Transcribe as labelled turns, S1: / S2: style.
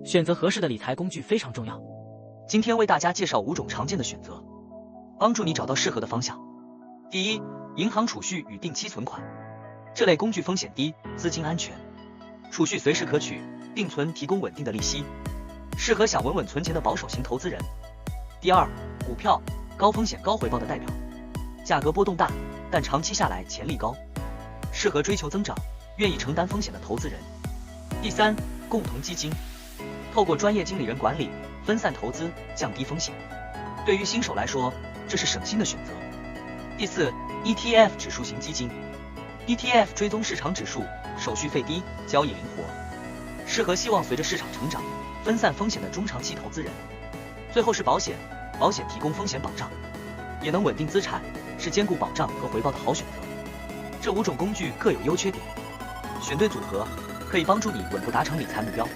S1: 选择合适的理财工具非常重要。
S2: 今天为大家介绍5种常见的选择，帮助你找到适合的方向。第一，银行储蓄与定期存款，这类工具风险低，资金安全，储蓄随时可取，定存提供稳定的利息，适合想稳稳存钱的保守型投资人。第二，股票，高风险高回报的代表，价格波动大，但长期下来潜力高，适合追求增长、愿意承担风险的投资人。第三，共同基金，透过专业经理人管理，分散投资，降低风险，对于新手来说，这是省心的选择。第四， ETF 指数型基金， ETF 追踪市场指数，手续费低，交易灵活，适合希望随着市场成长，分散风险的中长期投资人。最后是保险，保险提供风险保障，也能稳定资产，是兼顾保障和回报的好选择。这5种工具各有优缺点，选对组合可以帮助你稳步达成理财目标。